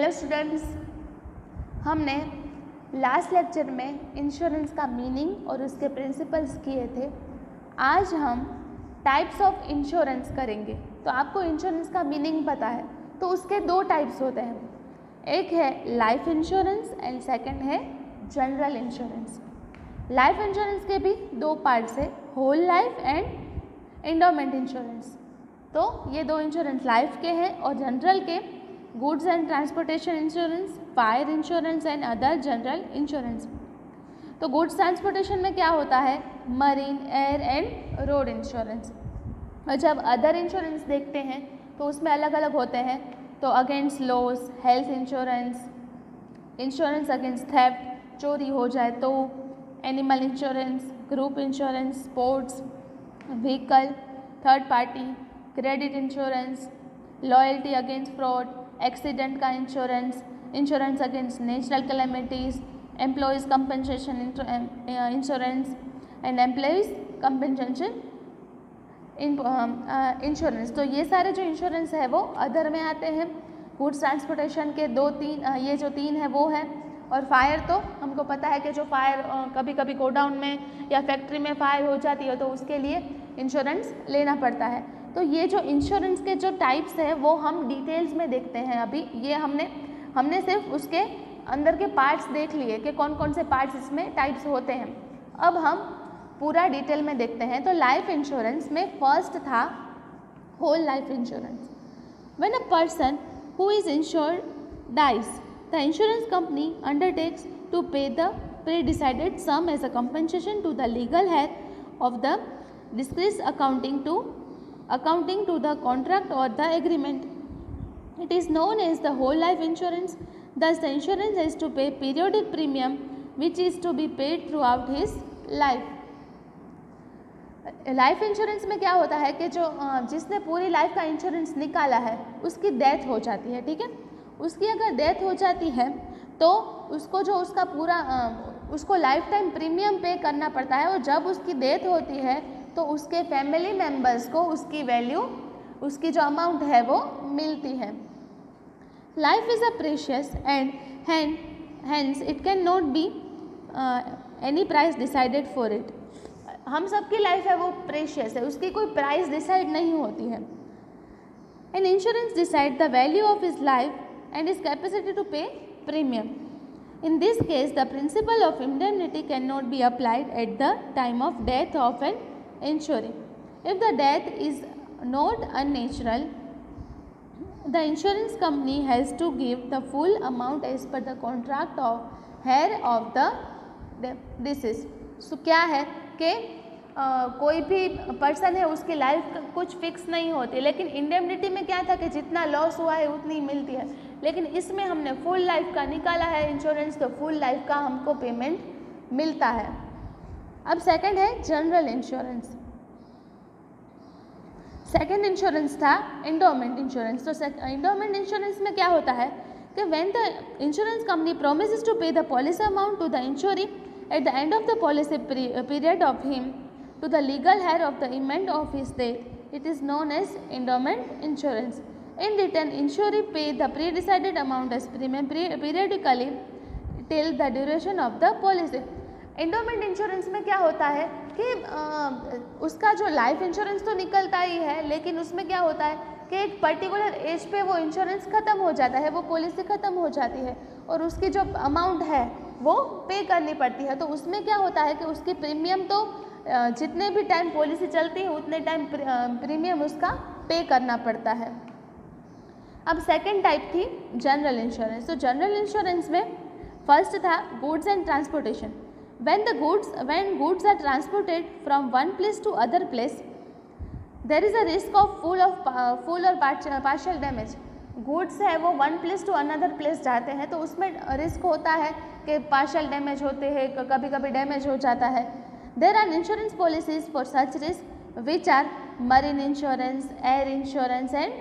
Hello students, हमने last lecture में insurance का मीनिंग और उसके प्रिंसिपल्स किए थे। आज हम टाइप्स ऑफ इंश्योरेंस करेंगे। तो आपको इंश्योरेंस का मीनिंग पता है, तो उसके दो टाइप्स होते हैं, एक है लाइफ इंश्योरेंस एंड सेकंड है जनरल इंश्योरेंस। लाइफ इंश्योरेंस के भी दो पार्ट्स है, whole life and endowment insurance. तो ये दो इंश्योरेंस लाइफ के हैं और जनरल के goods and transportation insurance, fire insurance and other general insurance. तो गुड्स ट्रांसपोर्टेशन में क्या होता है, marine, air and road insurance. और जब अदर इंश्योरेंस देखते हैं तो उसमें अलग अलग होते हैं। तो against loss, health insurance, insurance against theft, चोरी हो जाए तो, animal insurance, group insurance, sports vehicle, third party, credit insurance, loyalty against fraud, accident का insurance, insurance against natural calamities, employees compensation insurance and employees compensation insurance. तो ये सारे जो insurance है वो अदर में आते हैं। गुड्स ट्रांसपोर्टेशन के ये जो तीन है वो है। और फायर तो हमको पता है कि जो फायर कभी कभी गोडाउन में या फैक्ट्री में फायर हो जाती है तो उसके लिए इंश्योरेंस लेना पड़ता है। तो ये जो इंश्योरेंस के जो टाइप्स हैं वो हम डिटेल्स में देखते हैं। अभी ये हमने सिर्फ उसके अंदर के पार्ट्स देख लिए कि कौन कौन से पार्ट्स इसमें टाइप्स होते हैं। अब हम पूरा डिटेल में देखते हैं। तो लाइफ इंश्योरेंस में फर्स्ट था whole life insurance. When a person who is insured dies, the insurance company undertakes to pay the pre-decided sum as a compensation to the legal heir of the deceased accounting to the contract or the agreement. It is known as the whole life insurance. Thus, the insurance has to pay periodic premium which is to be paid throughout his life. Life insurance में क्या होता है कि जो जिसने पूरी life का insurance निकाला है उसकी डेथ हो जाती है, ठीक है। उसकी अगर डेथ हो जाती है तो उसको जो उसका पूरा उसको लाइफ टाइम प्रीमियम पे करना पड़ता है। और जब उसकी डेथ होती है तो उसके फैमिली मेम्बर्स को उसकी वैल्यू, उसकी जो अमाउंट है वो मिलती है। Life is a precious and hence it can not be any price decided for it. हम सबकी लाइफ है वो प्रेशियस है, उसकी कोई प्राइस डिसाइड नहीं होती है। An insurance decide the value of his life and his capacity to pay premium. In this case, the principle of indemnity cannot be applied at the time of death of an insuree. If the death is not unnatural, the insurance company has to give the full amount as per the contract of heir of the deceased. So क्या है कि कोई भी person है उसकी life कुछ fix नहीं होती, लेकिन इंडेमनिटी में क्या था कि जितना लॉस हुआ है उतनी मिलती है। लेकिन इसमें हमने फुल लाइफ का निकाला है इंश्योरेंस, तो फुल लाइफ का हमको पेमेंट मिलता है। अब सेकंड है जनरल इंश्योरेंस। सेकंड इंश्योरेंस था एंडोमेंट इंश्योरेंस। तो एंडोमेंट इंश्योरेंस में क्या होता है कि when the insurance company promises to pay the policy amount to the insuree at the end of the policy period of him to the legal heir of the event of his death, it is known as endowment insurance. In return, insuree pay the pre-decided amount as premium periodically till the duration of the policy. Endowment insurance में क्या होता है कि उसका जो life insurance तो निकलता ही है, लेकिन उसमें क्या होता है कि एक पर्टिकुलर एज पे वो इंश्योरेंस ख़त्म हो जाता है, वो पॉलिसी ख़त्म हो जाती है और उसकी जो अमाउंट है वो पे करनी पड़ती है। तो उसमें क्या होता है कि उसकी प्रीमियम तो जितने भी टाइम पॉलिसी चलती है उतने टाइम प्रीमियम उसका पे करना पड़ता है। अब सेकंड टाइप थी जनरल इंश्योरेंस। तो जनरल इंश्योरेंस में फर्स्ट था goods and transportation. when goods are transported from one place to other place, there is a risk of full or partial damage. Goods है वो one place to another place जाते हैं तो उसमें risk होता है कि पार्शियल डैमेज होते हैं, कभी कभी डैमेज हो जाता है। There are insurance policies for such risk which are marine insurance, air insurance and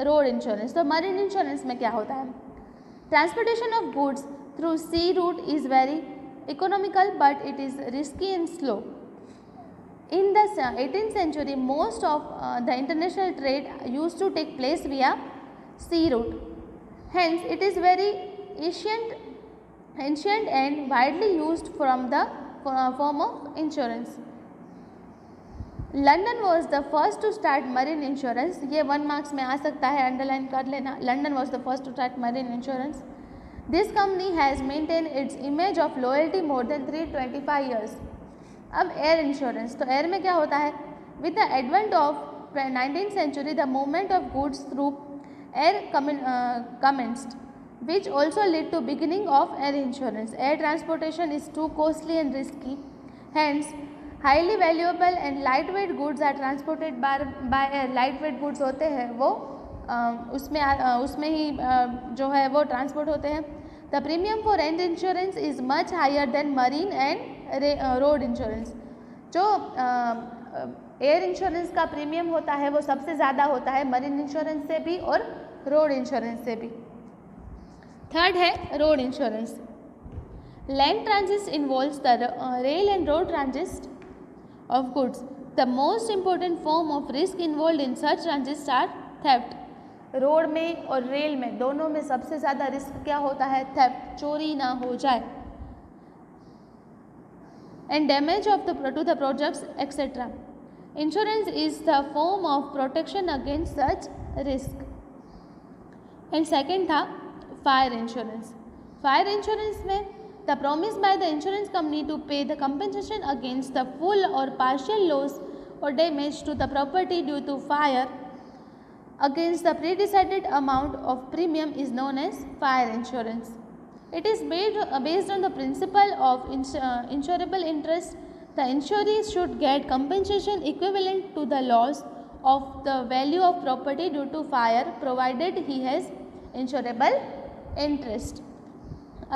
road insurance. तो marine insurance में क्या होता है, transportation of goods through sea route is very economical but it is risky and slow. In the 18th century, most of the international trade used to take place via sea route. Hence, it is very ancient and widely used from the form of insurance. London was the first to start marine insurance. ये 1 marks में आ सकता है, underline कर लेना. London was the first to start marine insurance. This company has maintain its image of loyalty more than 325 years. अब air insurance, तो air में क्या होता है? With the advent of 19th century the movement of goods through air commenced, which also led to beginning of air insurance. Air transportation is too costly and risky, hence highly valuable and lightweight goods are transported by air. lightweight goods होते हैं वो उसमें ही जो है वो transport होते हैं. The premium for air insurance is much higher than marine and road insurance. जो एयर इंश्योरेंस का प्रीमियम होता है वो सबसे ज़्यादा होता है मरीन इंश्योरेंस से भी और रोड इंश्योरेंस से भी. थर्ड है road insurance. Land transit involves the rail and road transit of goods. The most important form of risk involved in such transits are theft. Road में और रेल में दोनों में सबसे ज़्यादा रिस्क क्या होता है? थेफ्ट, चोरी ना हो जाए. And damage to the projects etc. Insurance is the form of protection against such risk. And second था फायर इंश्योरेंस. फायर इंश्योरेंस में the promise by the insurance company to pay the compensation against the full or partial loss or damage to the property due to fire against the pre-decided amount of premium is known as fire insurance. It is based on the principle of insurable interest. The insurer should get compensation equivalent to the loss of the value of property due to fire provided he has insurable interest.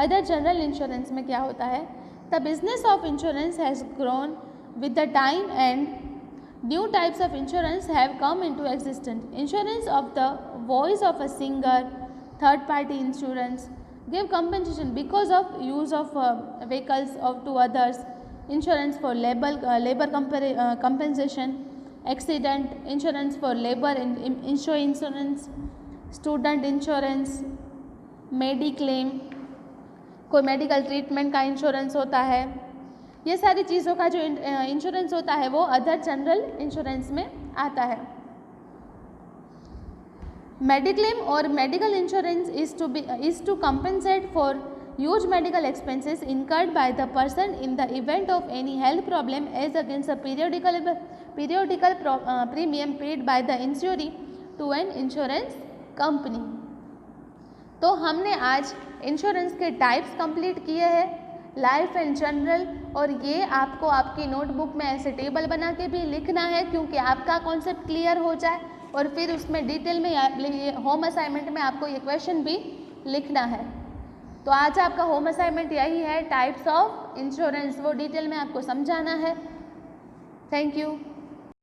Other general insurance में क्या होता है? The business of insurance has grown with the time and new types of insurance have come into existence. Insurance of the voice of a singer, third party insurance give compensation because of use of vehicles of to others. Insurance for labour compensation, accident insurance for labour insurance, student insurance, mediclaim, कोई medical treatment का insurance होता है. ये सारी चीज़ों का जो insurance होता है वो अदर जनरल इंश्योरेंस में आता है. मेडिक्लेम और medical insurance is to compensate for huge medical expenses incurred by the person in the event of any health problem as against the periodical premium paid by the insuree to an insurance company. तो हमने आज insurance के types complete किए हैं, life and general, और ये आपको आपकी नोटबुक में ऐसे टेबल बना के भी लिखना है क्योंकि आपका कॉन्सेप्ट क्लियर हो जाए और फिर उसमें डिटेल में होम असाइनमेंट में आपको ये क्वेश्चन भी लिखना है. तो आज आपका होम असाइनमेंट यही है, टाइप्स ऑफ इंश्योरेंस, वो डिटेल में आपको समझाना है. Thank you.